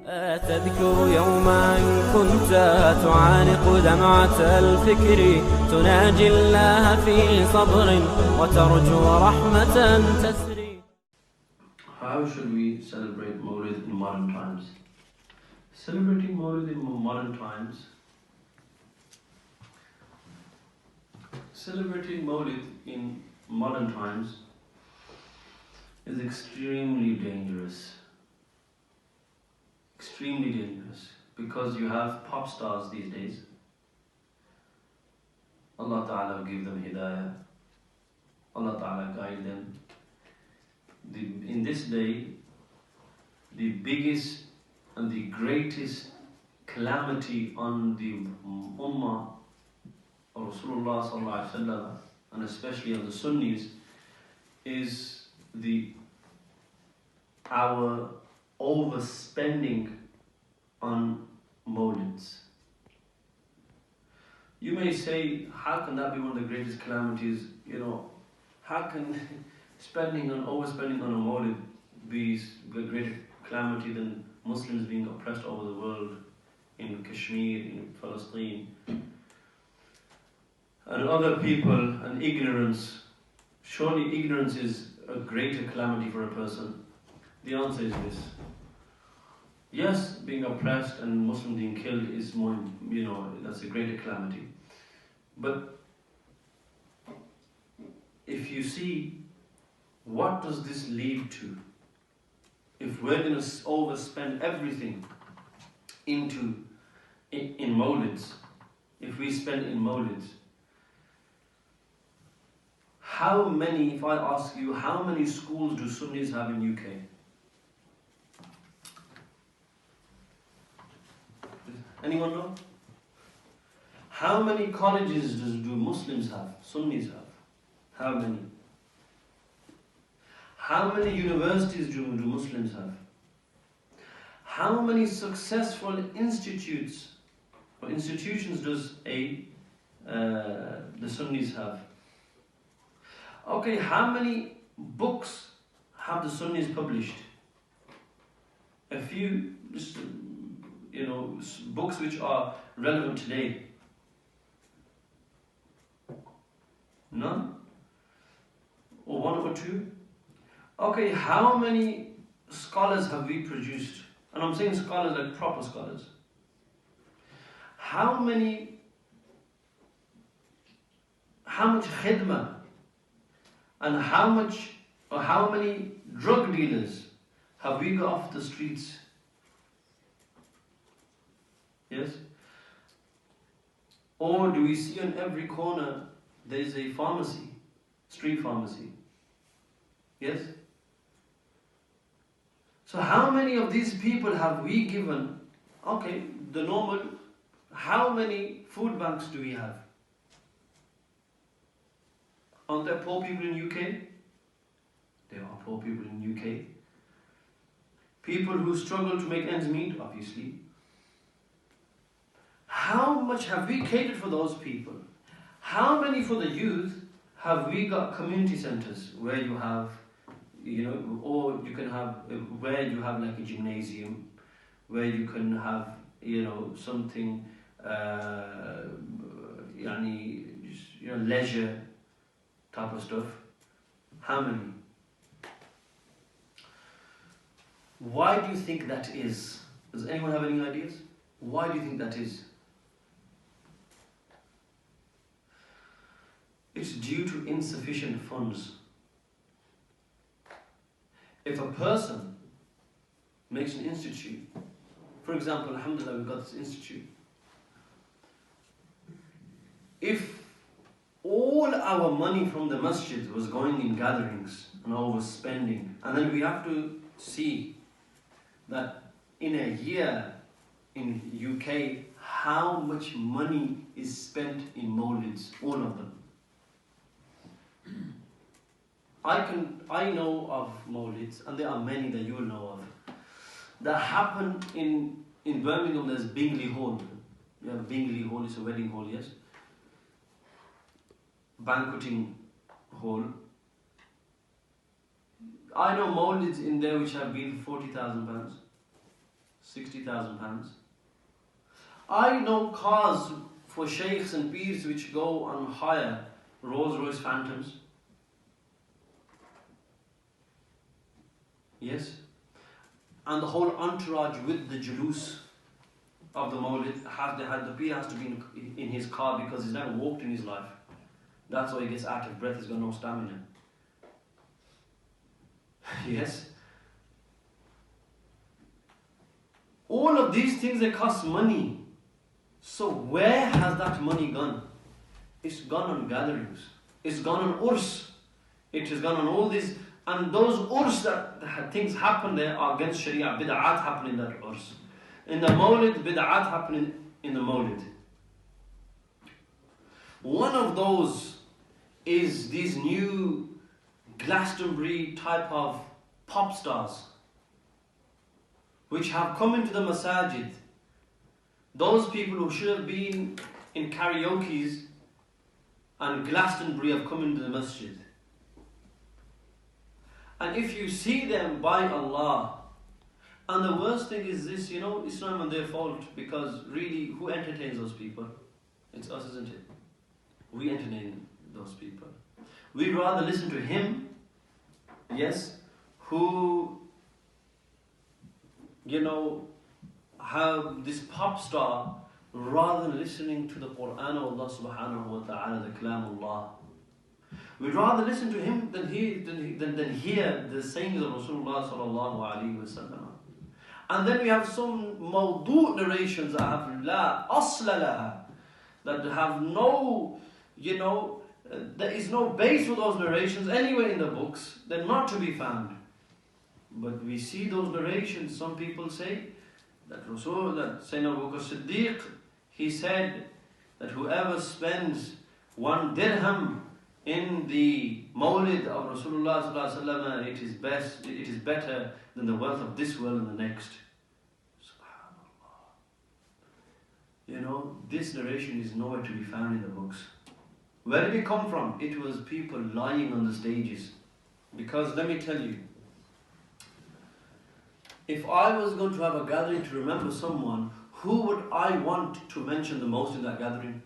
تذكر يوما كنت تعانق دمعة الفكر تناجي الله في صبر وترجو رحمة تسري. How should we celebrate Mawlid in modern times? Celebrating Mawlid in modern times, is extremely dangerous. Extremely dangerous, because you have pop stars these days. Allah Ta'ala will give them hidayah. Allah Ta'ala guide them. In this day, the biggest and the greatest calamity on the Ummah of Rasulullah Sallallahu Alaihi Wasallam, and especially on the Sunnis, is our overspending on Mawlids. You may say, how can that be one of the greatest calamities? How can overspending on a Mawlid be a greater calamity than Muslims being oppressed over the world, in Kashmir, in Palestine, and other people, and ignorance? Surely ignorance is a greater calamity for a person. The answer is this. Yes, being oppressed and Muslims being killed is more, that's a greater calamity. But if you see, what does this lead to? If we're going to overspend everything in Mawlids, if we spend in Mawlids, if I ask you, how many schools do Sunnis have in UK? Anyone know? How many colleges do Muslims have, Sunnis have? How many? How many universities do Muslims have? How many successful institutions does the Sunnis have? Okay, how many books have the Sunnis published? A few, books which are relevant today. None? Or one or two? Okay, how many scholars have we produced? And I'm saying scholars like proper scholars. How much khidmah and how many drug dealers have we got off the streets? Yes? Or do we see on every corner there is a pharmacy, street pharmacy? Yes? So how many of these people have we given, how many food banks do we have? Aren't there poor people in UK? There are poor people in UK. People who struggle to make ends meet, obviously. How much have we catered for those people? How many for the youth have we got community centres where you have, or you can have, where you have like a gymnasium, where you can have, something, leisure type of stuff? How many? Why do you think that is? Does anyone have any ideas? Why do you think that is? It's due to insufficient funds. If a person makes an institute, for example, alhamdulillah, we've got this institute. If all our money from the masjid was going in gatherings and overspending, and then we have to see that in a year in UK, how much money is spent in Mawlids, all of them. I know of Mawlids, and there are many that you will know of, that happen in Birmingham. There's Bingley Hall. You have Bingley Hall, it's a wedding hall, yes? Banqueting hall. I know Mawlids in there which have been £40,000, £60,000. I know cars for sheikhs and peers which go on hire, Rolls Royce Phantoms. Yes. And the whole entourage with the julus of the Mawlid, the peer has to be in his car because he's never walked in his life. That's why he gets out of breath, he's got no stamina. Yes. All of these things, they cost money. So where has that money gone? It's gone on gatherings. It's gone on urs. It has gone on all these. And those urs that things happen there are against Sharia. Bid'at happen in that urs. In the Mawlid, bid'at happen in the Mawlid. One of those is these new Glastonbury type of pop stars which have come into the masajid. Those people who should have been in karaoke's and Glastonbury have come into the masjid. And if you see them, by Allah, and the worst thing is this, it's not even their fault, because really, who entertains those people? It's us, isn't it? We entertain those people. We'd rather listen to him, yes, who, have this pop star, rather than listening to the Quran of Allah subhanahu wa ta'ala, the Kalam Allah. We'd rather listen to him than hear the sayings of Rasulullah sallallahu alayhi wa sallam. And then we have some mawdu' narrations that have la asla laha, that have no, there is no base for those narrations anywhere in the books. They're not to be found. But we see those narrations. Some people say that Sayyidina Abu Bakr Siddiq, he said that whoever spends 1 dirham in the Mawlid of Rasulullah sallallahu alaihi wasallam, it is better than the wealth of this world and the next. Subhanallah. This narration is nowhere to be found in the books. Where did it come from? It was people lying on the stages. Because let me tell you, if I was going to have a gathering to remember someone, who would I want to mention the most in that gathering?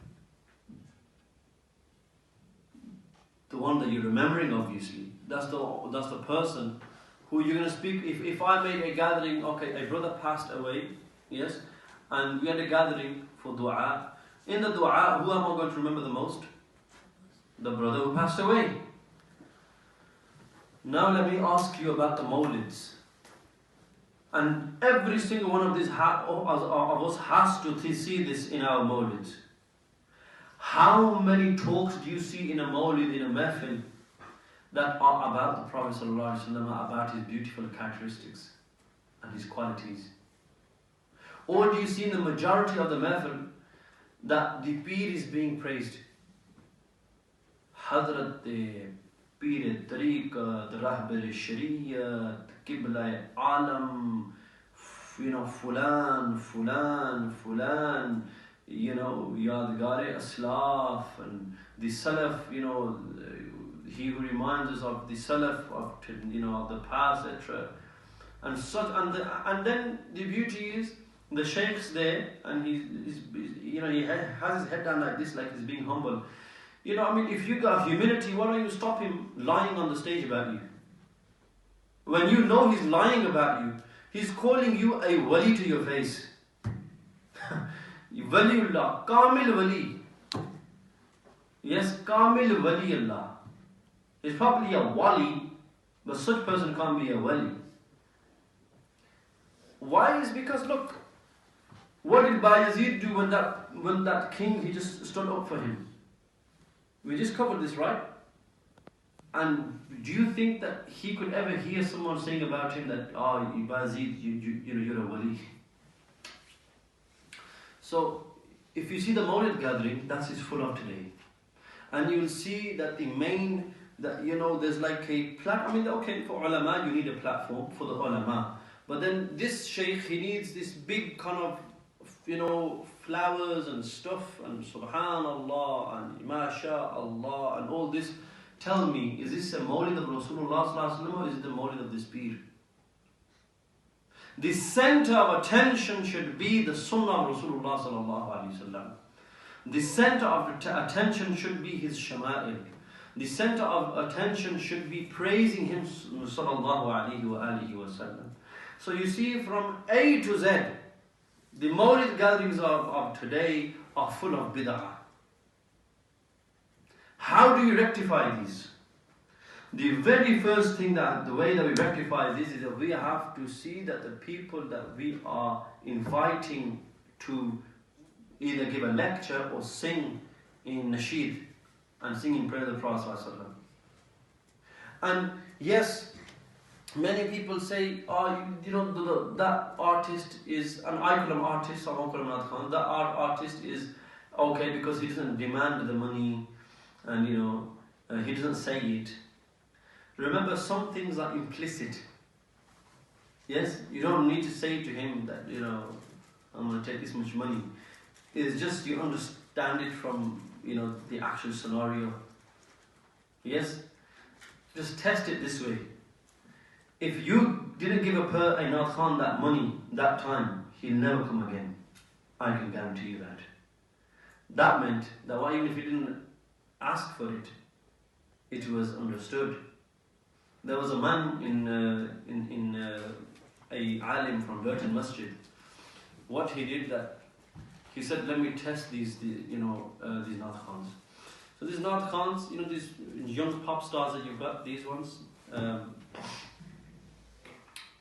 The one that you're remembering, obviously. That's the person who you're going to speak. If I made a gathering, okay, a brother passed away, yes, and we had a gathering for dua. In the dua, who am I going to remember the most? The brother who passed away. Now let me ask you about the Mawlids. And every single one of these of us has to see this in our Mawlids. How many talks do you see in a Mawlid, in a Mahfil, that are about the Prophet ﷺ, about his beautiful characteristics and his qualities? Or do you see in the majority of the Mahfil that the Peer is being praised? Hadrat Peer Tariqa, the Rahbar Sharia, Qibla Alam, Fulan, Yadgare Aslaf, and the Salaf, he who reminds us of the Salaf, of the past, etc. And then the beauty is, the Sheikh's there, and he has his head down like this, like he's being humble. If you got humility, why don't you stop him lying on the stage about you? When you know he's lying about you, he's calling you a wali to your face. Waliullah, Kamil Wali. Yes, Kamil Wali Allah. He's probably a wali, but such person can't be a wali. Why? Is because look, what did Bayezid do when that king, he just stood up for him? We just covered this, right? And do you think that he could ever hear someone saying about him that, Bayezid, you're a wali? So, if you see the Mawlid gathering, that's is full of today. And you'll see that there's like a platform. Okay, for ulama, you need a platform for the ulama. But then this sheikh, he needs this big kind of, flowers and stuff, and subhanallah, and masha'Allah, and all this. Tell me, is this a Mawlid of Rasulullah sallallahu alaihi wasallam, or is it the Mawlid of this Peer? The center of attention should be the Sunnah of Rasulullah sallallahu alaihi wasallam. The center of attention should be his shama'il. The center of attention should be praising him sallallahu alaihi wasallam. So you see, from A to Z, the Mawlid gatherings of today are full of bid'ah. How do you rectify these? The very first thing, that the way that we rectify this is that we have to see that the people that we are inviting to either give a lecture or sing in nasheed and sing in prayer of the Prophet ﷺ. And yes, many people say, oh, you know, that artist is an icon artist, that artist is okay because he doesn't demand the money and he doesn't say it. Remember, some things are implicit. Yes, you don't need to say to him that, I'm going to take this much money. It's just you understand it from, the actual scenario. Yes, just test it this way. If you didn't give a Naat Khan that money that time, he'll never come again. I can guarantee you that. That meant that even if he didn't ask for it, it was understood. There was a man in a alim from Burton Masjid. What he did, that he said, let me test these Naat Khans. So these Naat Khans, these young pop stars that you've got, these ones. One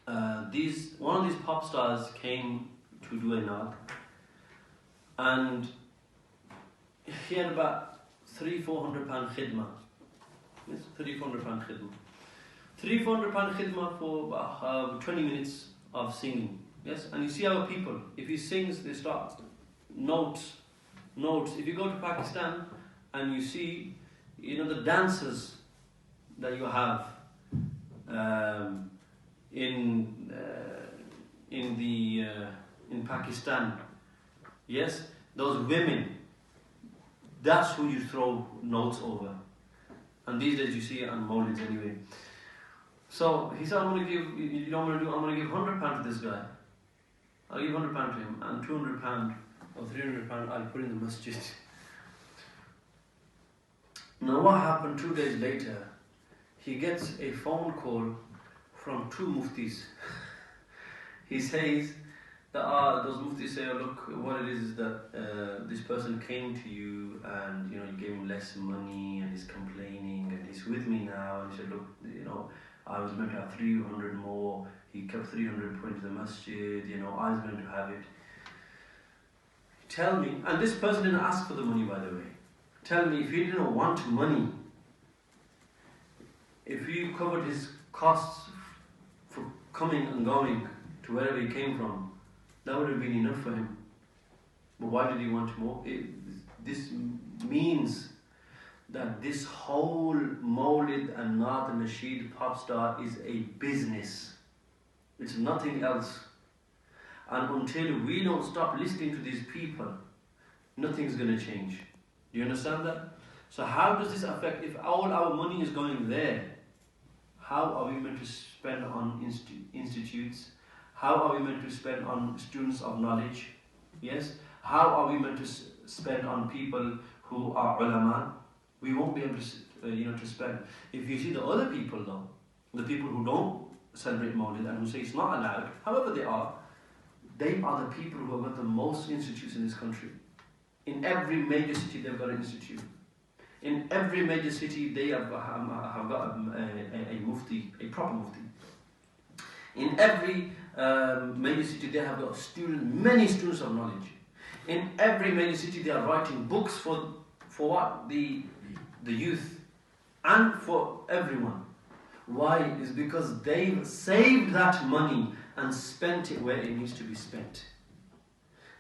of these pop stars came to do a Naat, and he had about £300-400 khidmah. Yes, £300-400 khidmah. £300-400 khidmah for about 20 minutes of singing. Yes, and you see our people, if he sings, they start notes. If you go to Pakistan and you see, the dances that you have in Pakistan, yes, those women, that's who you throw notes over. And these days you see it on Mawlids anyway. So he said, I'm going to give £100 to this guy. I'll give £100 to him, and £200 or £300 I'll put in the masjid. Now what happened 2 days later? He gets a phone call from 2 muftis. He says that those muftis say, oh, look, what it is that this person came to you and you gave him less money and he's complaining and he's with me now, and he said, look, I was meant to have 300 more. He kept 300 put into the masjid, I was meant to have it. Tell me, and this person didn't ask for the money, by the way. Tell me, if he didn't want money, if he covered his costs for coming and going to wherever he came from, that would have been enough for him. But why did he want more? This means that this whole Mawlid and Naat and Nasheed pop star is a business. It's nothing else. And until we don't stop listening to these people, nothing's going to change. Do you understand that? So how does this affect, if all our money is going there, how are we meant to spend on institutes? How are we meant to spend on students of knowledge? Yes? How are we meant to spend on people who are ulama? We won't be able to spend. If you see the other people though, the people who don't celebrate Mawlid and who say it's not allowed, however they are the people who have got the most institutes in this country. In every major city they've got an institute. In every major city they have got a mufti, a proper mufti. In every major city they have got many students of knowledge. In every major city they are writing books for what? The youth and for everyone. Why? Is because they've saved that money and spent it where it needs to be spent.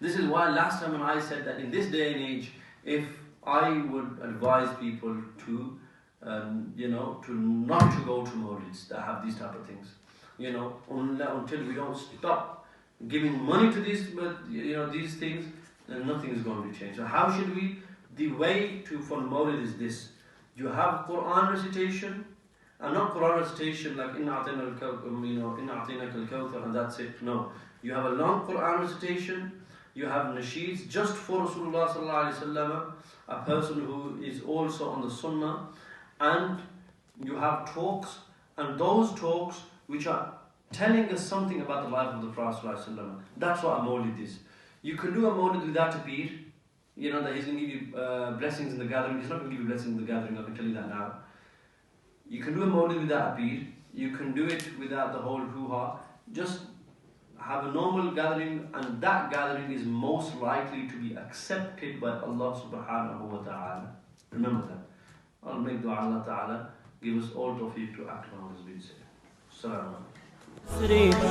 This is why last time when I said that in this day and age, if I would advise people to, to not to go to Mawlids that have these type of things, until we don't stop giving money to these, these things, then nothing is going to change. So how should we? The way to follow Mawlid is this: you have Quran recitation, And not Quran recitation like Inna A'tainaka al-Kawthar and that's it. No. You have a long Quran recitation, you have nasheeds just for Rasulullah sallallahu alaihi wasallam, a person who is also on the Sunnah, and you have talks, and those talks which are telling us something about the life of the Prophet sallallahu alaihi wasallam. That's what a Mawlid is. You can do a Mawlid without a peer. You know that he's going to give you blessings in the gathering. He's not going to give you blessings in the gathering, I can tell you that now. You can do a Mawlid without a peer. You can do it without the whole hoo-ha. Just have a normal gathering, and that gathering is most likely to be accepted by Allah subhanahu wa ta'ala. Remember that. I'll make dua Allah ta'ala give us all tawfiq to act on what has been said. Assalamu alaikum.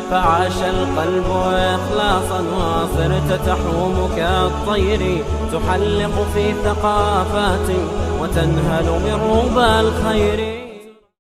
فعاش القلب إخلاصا وصرت تحوم كالطير تحلق في ثقافات وتنهل من ربى الخير.